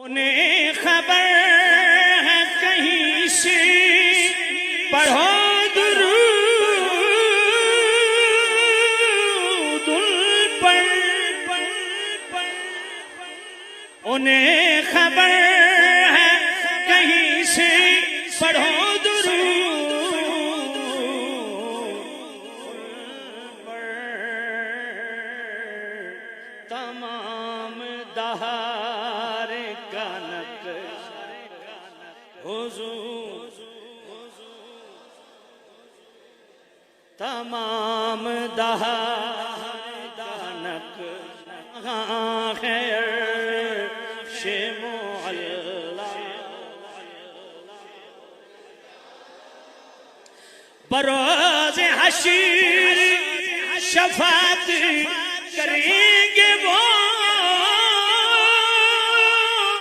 انہیں خبر ہے کہیں سے پڑھو درود ان پر، انہیں خبر ہے کہیں سے پڑھو درود پر، تمام دہار کانک حضور، تمام دہار کانک خیر بروز حشر شفاعت کریں گے وہ